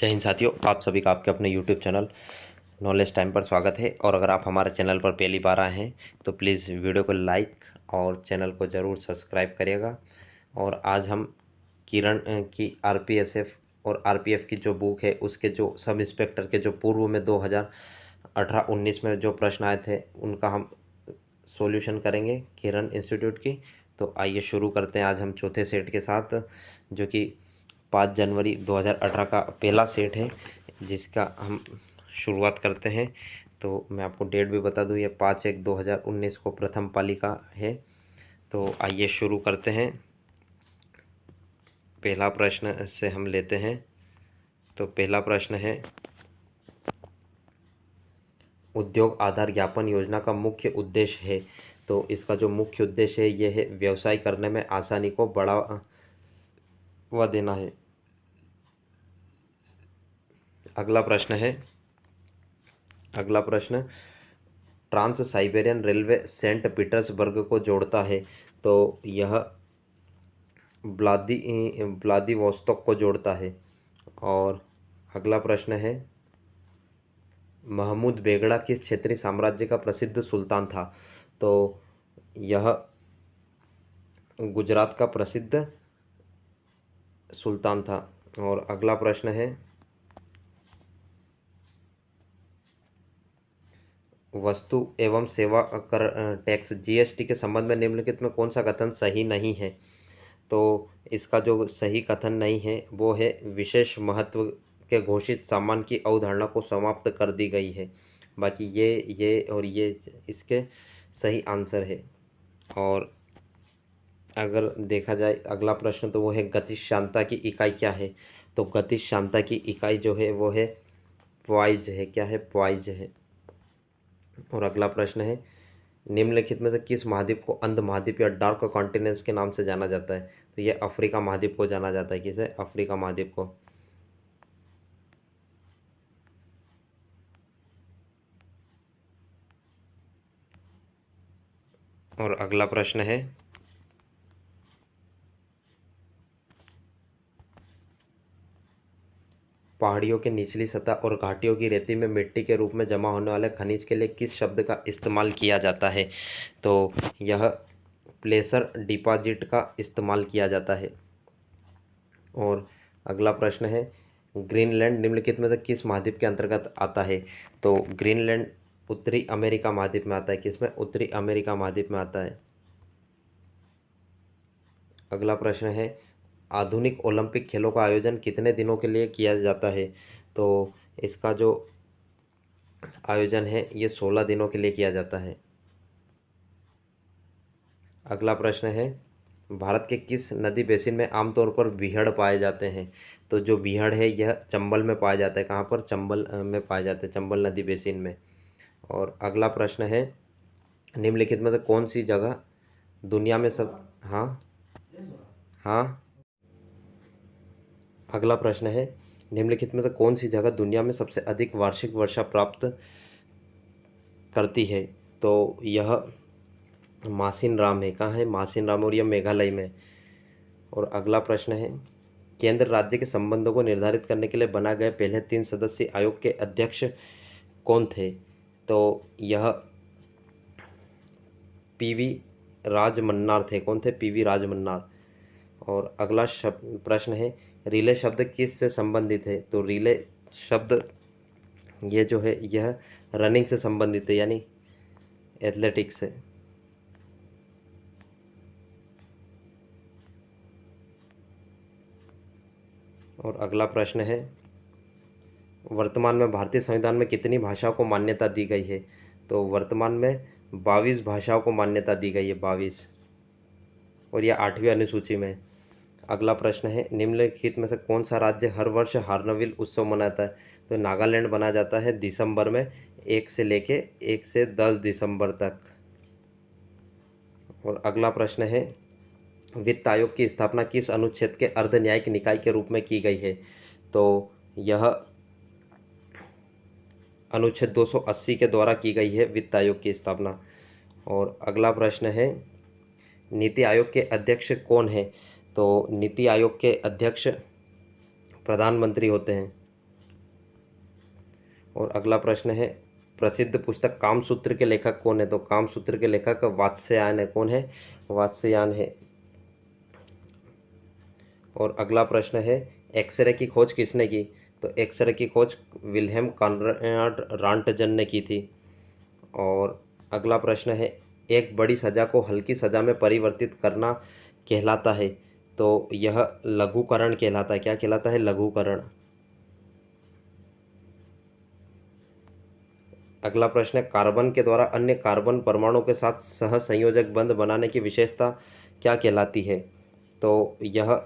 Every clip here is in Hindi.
जय हिंद साथियों, आप सभी का आपके अपने YouTube चैनल नॉलेज टाइम पर स्वागत है। और अगर आप हमारे चैनल पर पहली बार आए हैं तो प्लीज़ वीडियो को लाइक और चैनल को ज़रूर सब्सक्राइब करिएगा। और आज हम किरण की RPSF और RPF की जो बुक है उसके जो सब इंस्पेक्टर के जो पूर्व में 2018-19 में जो प्रश्न आए थे उनका हम सॉल्यूशन करेंगे किरण इंस्टीट्यूट की। तो आइए शुरू करते हैं आज हम चौथे सेट के साथ, जो कि 5 जनवरी 2018 का पहला सेट है जिसका हम शुरुआत करते हैं। तो मैं आपको डेट भी बता दूं, ये 5/1/2019 को प्रथम पालिका है। तो आइए शुरू करते हैं। पहला प्रश्न से हम लेते हैं। तो पहला प्रश्न है, उद्योग आधार ज्ञापन योजना का मुख्य उद्देश्य है। तो इसका जो मुख्य उद्देश्य है यह है व्यवसाय करने में आसानी को बढ़ावा देना है। अगला प्रश्न, Trans Siberian Railway Saint Petersburg को जोड़ता है। तो यह व्लादिवोस्तोक को जोड़ता है। और अगला प्रश्न है, महमूद बेगड़ा किस क्षेत्रीय साम्राज्य का प्रसिद्ध सुल्तान था। तो यह गुजरात का प्रसिद्ध सुल्तान था। और अगला प्रश्न है, वस्तु एवं सेवा कर टैक्स GST के संबंध में निम्नलिखित में कौन सा कथन सही नहीं है। तो इसका जो सही कथन नहीं है वो है विशेष महत्व के घोषित सामान की अवधारणा को समाप्त कर दी गई है। बाकी ये और ये इसके सही आंसर है। और अगर देखा जाए अगला प्रश्न, तो वो है गतिज श्यानता की इकाई क्या है। तो गतिज श्यानता की इकाई जो है वो है पॉइज है। क्या है? पॉइज है। और अगला प्रश्न है, निम्नलिखित में से किस महाद्वीप को अंध महाद्वीप या डार्क कॉन्टिनेंट्स के नाम से जाना जाता है। तो ये अफ्रीका महाद्वीप को जाना जाता है। किसे? अफ्रीका महाद्वीप को। और अगला प्रश्न है, पहाड़ियों की निचली सतह और घाटियों की रेती में मिट्टी के रूप में जमा होने वाले खनिज के लिए किस शब्द का इस्तेमाल किया जाता है। तो यह प्लेसर डिपॉजिट का इस्तेमाल किया जाता है। और अगला प्रश्न है, ग्रीनलैंड निम्नलिखित में से किस महाद्वीप के अंतर्गत आता है। तो ग्रीनलैंड उत्तरी अमेरिका महाद्वीप में आता है। किसमें? उत्तरी अमेरिका महाद्वीप में आता है। अगला प्रश्न है, आधुनिक ओलंपिक खेलों का आयोजन कितने दिनों के लिए किया जाता है। तो इसका जो आयोजन है ये 16 दिनों के लिए किया जाता है। अगला प्रश्न है, भारत के किस नदी बेसिन में आमतौर पर बीहड़ पाए जाते हैं। तो जो बीहड़ है यह चंबल में पाया जाता है। कहाँ पर? चंबल में पाए जाते हैं, चंबल नदी बेसिन में। और अगला प्रश्न है, निम्नलिखित में से कौन सी जगह दुनिया में सब हाँ हाँ अगला प्रश्न है, निम्नलिखित में से कौन सी जगह दुनिया में सबसे अधिक वार्षिक वर्षा प्राप्त करती है। तो यह मासिन राम है। कहाँ है? मासिन राम, और यह मेघालय में। और अगला प्रश्न है, केंद्र राज्य के संबंधों को निर्धारित करने के लिए बना गए पहले 3 सदस्यीय आयोग के अध्यक्ष कौन थे। तो यह PV राजमन्नार थे। कौन थे? PV राजमन्नार। और अगला प्रश्न है, रिले शब्द किस से संबंधित है। तो रिले शब्द ये जो है यह रनिंग से संबंधित है, यानी एथलेटिक्स से। और अगला प्रश्न है, वर्तमान में भारतीय संविधान में कितनी भाषाओं को मान्यता दी गई है। तो वर्तमान में 22 भाषाओं को मान्यता दी गई है, 22। और यह 8वीं अनुसूची में। अगला प्रश्न है, निम्नलिखित में से कौन सा राज्य हर वर्ष हार्नबिल उत्सव मनाता है। तो नागालैंड मनाया जाता है दिसंबर में 1 से 10 दिसंबर तक। और अगला प्रश्न है, वित्त आयोग की स्थापना किस अनुच्छेद के अर्ध न्यायिक निकाय के रूप में की गई है। तो यह अनुच्छेद 280 के द्वारा की गई है वित्त आयोग की स्थापना। और अगला प्रश्न है, नीति आयोग के अध्यक्ष कौन है। तो नीति आयोग के अध्यक्ष प्रधानमंत्री होते हैं। और अगला प्रश्न है, प्रसिद्ध पुस्तक कामसूत्र के लेखक कौन है? तो कामसूत्र के लेखक वात्स्यायन है। कौन है? वात्स्यायन है। और अगला प्रश्न है, एक्सरे की खोज किसने की? तो एक्सरे की खोज विल्हेम कॉनराड रॉन्टजन ने की थी। और अगला प्रश्न है, एक बड़ी सज़ा को हल्की सज़ा में परिवर्तित करना कहलाता है। तो यह लघुकरण कहलाता है। क्या कहलाता है? लघुकरण। अगला प्रश्न है, कार्बन के द्वारा अन्य कार्बन परमाणु के साथ सहसंयोजक बंध बनाने की विशेषता क्या कहलाती है? तो यह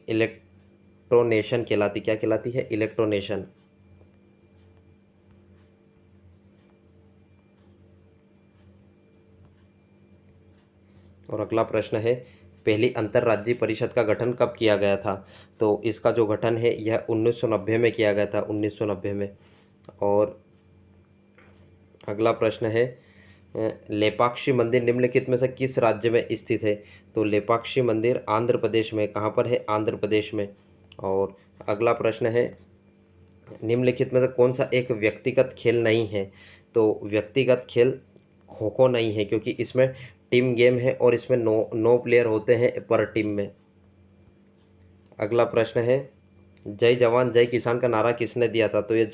इलेक्ट्रोनेशन कहलाती। क्या कहलाती है? इलेक्ट्रोनेशन। और अगला प्रश्न है, पहली अंतर्राज्यीय परिषद का गठन कब किया गया था? तो इसका जो गठन है यह 1990 में किया गया था, 1990 में। और अगला प्रश्न है, लेपाक्षी मंदिर निम्नलिखित में से किस राज्य में स्थित है? तो लेपाक्षी मंदिर आंध्र प्रदेश में। कहाँ पर है? आंध्र प्रदेश में। और अगला प्रश्न है, निम्नलिखित में से कौन सा एक व्यक्तिगत खेल नहीं है? तो व्यक्तिगत खेल खो खो नहीं है, क्योंकि इसमें टीम गेम है और इसमें 9 प्लेयर होते हैं पर टीम में। अगला प्रश्न है, जय जवान जय किसान का नारा किसने दिया था? तो ये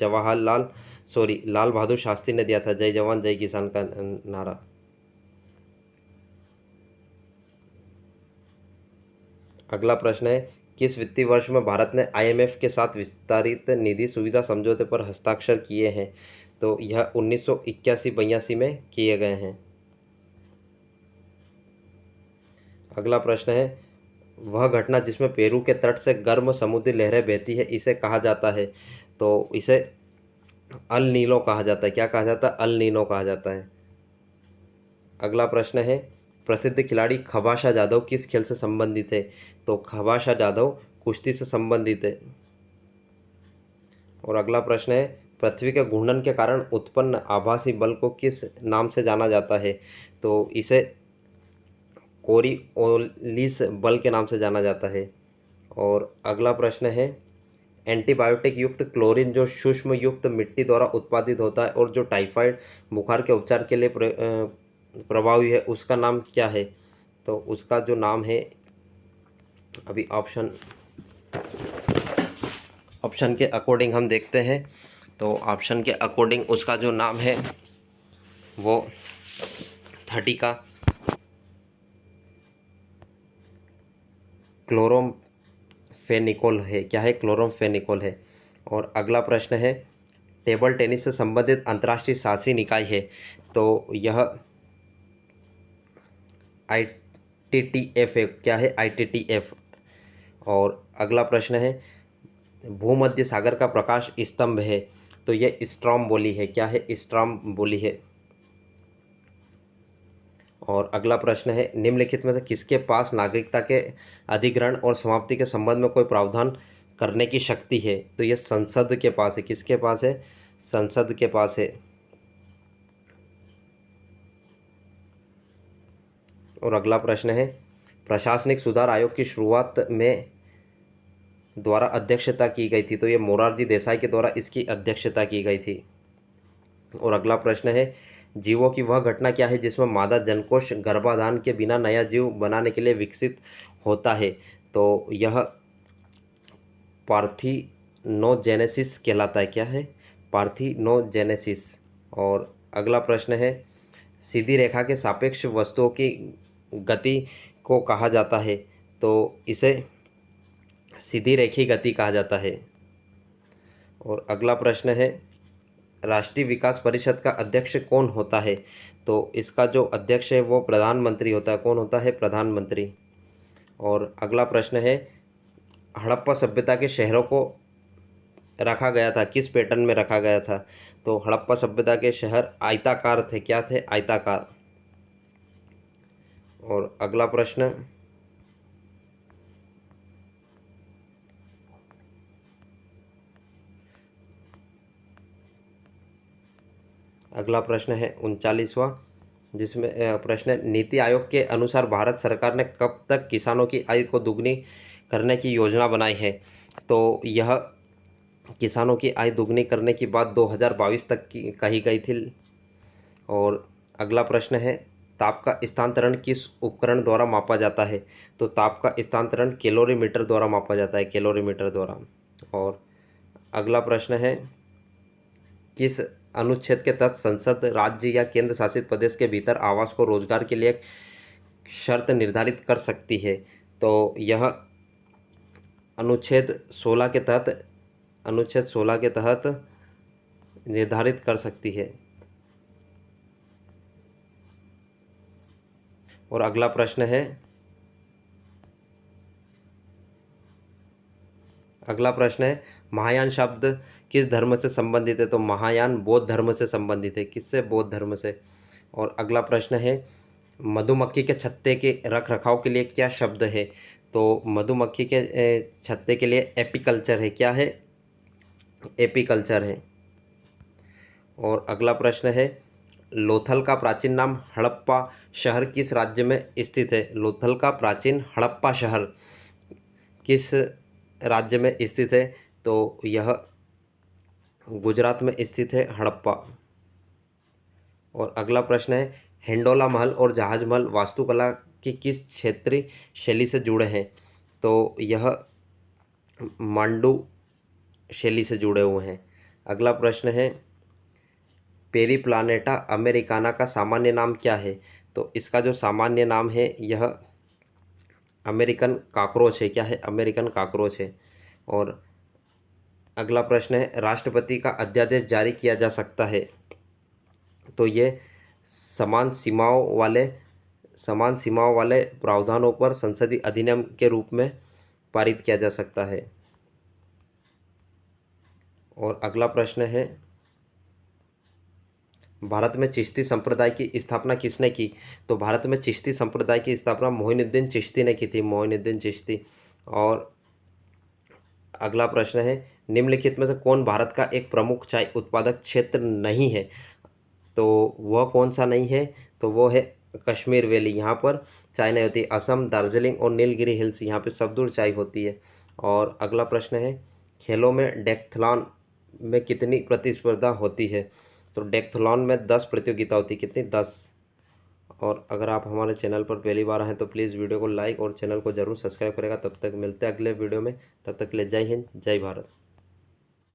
लाल बहादुर शास्त्री ने दिया था, जय जवान जय किसान का नारा। अगला प्रश्न है, किस वित्तीय वर्ष में भारत ने आईएमएफ के साथ विस्तारित निधि सुविधा समझौते पर हस्ताक्षर किए हैं? तो यह 1981-82 में किए गए हैं। अगला प्रश्न है, वह घटना जिसमें पेरू के तट से गर्म समुद्री लहरें बहती है इसे कहा जाता है? तो इसे अल नीनो कहा जाता है। क्या कहा जाता है? अल नीनो कहा जाता है। अगला प्रश्न है, प्रसिद्ध खिलाड़ी खबाशा जाधव किस खेल से संबंधित है? तो खबाशा जाधव कुश्ती से संबंधित है। और अगला प्रश्न है, पृथ्वी के घूर्णन के कारण उत्पन्न आभासी बल को किस नाम से जाना जाता है? तो इसे कोरिओलिस बल के नाम से जाना जाता है। और अगला प्रश्न है, एंटीबायोटिक युक्त क्लोरीन जो सूक्ष्म युक्त मिट्टी द्वारा उत्पादित होता है और जो टाइफाइड बुखार के उपचार के लिए प्रभावी है, उसका नाम क्या है? तो उसका जो नाम है, अभी ऑप्शन के अकॉर्डिंग हम देखते हैं। तो ऑप्शन के अकॉर्डिंग उसका जो नाम है वो 30 का क्लोरोम्फेनिकोल है। क्या है? क्लोरोम्फेनिकोल है। और अगला प्रश्न है, टेबल टेनिस से संबंधित अंतर्राष्ट्रीय शासी निकाय है। तो यह ITTF है। क्या है? ITTF। और अगला प्रश्न है, भूमध्य सागर का प्रकाश स्तंभ है। तो यह स्ट्रोम्बोली है। क्या है? स्ट्रोम्बोली है। और अगला प्रश्न है, निम्नलिखित में से किसके पास नागरिकता के अधिग्रहण और समाप्ति के संबंध में कोई प्रावधान करने की शक्ति है? तो यह संसद के पास है। किसके पास है? संसद के पास है। और अगला प्रश्न है, प्रशासनिक सुधार आयोग की शुरुआत में द्वारा अध्यक्षता की गई थी। तो ये मोरारजी देसाई के द्वारा इसकी अध्यक्षता की गई थी। और अगला प्रश्न है, जीवों की वह घटना क्या है जिसमें मादा जनकोष गर्भाधान के बिना नया जीव बनाने के लिए विकसित होता है? तो यह पार्थिनोजेनेसिस कहलाता है। क्या है? पार्थिनोजेनेसिस। और अगला प्रश्न है, सीधी रेखा के सापेक्ष वस्तुओं की गति को कहा जाता है? तो इसे सीधी रेखी गति कहा जाता है। और अगला प्रश्न है, राष्ट्रीय विकास परिषद का अध्यक्ष कौन होता है? तो इसका जो अध्यक्ष है वो प्रधानमंत्री होता है। कौन होता है? प्रधानमंत्री। और अगला प्रश्न है, हड़प्पा सभ्यता के शहरों को रखा गया था, किस पैटर्न में रखा गया था? तो हड़प्पा सभ्यता के शहर आयताकार थे। क्या थे? आयताकार। और अगला प्रश्न, अगला प्रश्न है 39वां, जिसमें प्रश्न है, नीति आयोग के अनुसार भारत सरकार ने कब तक किसानों की आय को दुगनी करने की योजना बनाई है? तो यह किसानों की आय दुगनी करने की बात 2022 तक की कही गई थी। और अगला प्रश्न है, ताप का स्थानांतरण किस उपकरण द्वारा मापा जाता है? तो ताप का स्थानांतरण कैलोरीमीटर द्वारा मापा जाता है, कैलोरीमीटर द्वारा। और अगला प्रश्न है, किस अनुच्छेद के तहत संसद राज्य या केंद्र शासित प्रदेश के भीतर आवास को रोजगार के लिए एक शर्त निर्धारित कर सकती है? तो यह अनुच्छेद 16 के तहत, अनुच्छेद 16 के तहत निर्धारित कर सकती है। और अगला प्रश्न है, अगला प्रश्न है, महायान शब्द किस धर्म से संबंधित है? तो महायान बौद्ध धर्म से संबंधित है। किससे? बौद्ध धर्म से। और अगला प्रश्न है, मधुमक्खी के छत्ते के रख रखाव के लिए क्या शब्द है? तो मधुमक्खी के छत्ते के लिए एपीकल्चर है। क्या है? एपीकल्चर है। और अगला प्रश्न है, लोथल का प्राचीन नाम हड़प्पा शहर किस राज्य में स्थित है? लोथल का प्राचीन हड़प्पा शहर किस राज्य में स्थित है? तो यह गुजरात में स्थित है, हड़प्पा। और अगला प्रश्न है, हिंडोला महल और जहाज महल वास्तुकला की किस क्षेत्रीय शैली से जुड़े हैं? तो यह मांडू शैली से जुड़े हुए हैं। अगला प्रश्न है, पेरीप्लानेटा अमेरिकाना का सामान्य नाम क्या है? तो इसका जो सामान्य नाम है यह अमेरिकन कॉकरोच है। क्या है? अमेरिकन कॉकरोच है। और अगला प्रश्न है, राष्ट्रपति का अध्यादेश जारी किया जा सकता है? तो ये समान सीमाओं वाले समान सीमाओं वाले प्रावधानों पर संसदीय अधिनियम के रूप में पारित किया जा सकता है। और अगला प्रश्न है, भारत में चिश्ती संप्रदाय की स्थापना किसने की? तो भारत में चिश्ती संप्रदाय की स्थापना मोइनुद्दीन चिश्ती ने की थी, मोइनुद्दीन चिश्ती। और अगला प्रश्न है, निम्नलिखित में से कौन भारत का एक प्रमुख चाय उत्पादक क्षेत्र नहीं है? तो वह कौन सा नहीं है? तो वो है कश्मीर वैली। यहाँ पर चाय नहीं होती। असम, दार्जिलिंग और नीलगिरी हिल्स, यहाँ पे सबदूर चाय होती है। और अगला प्रश्न है, खेलों में डेक्थलॉन में कितनी प्रतिस्पर्धा होती है? तो डेक्थलॉन में 10 प्रतियोगिता होती है। कितनी? 10। और अगर आप हमारे चैनल पर पहली बार आए तो प्लीज़ वीडियो को लाइक और चैनल को ज़रूर सब्सक्राइब करेगा। तब तक मिलते हैं अगले वीडियो में। तब तक के लिए जय हिंद, जय भारत।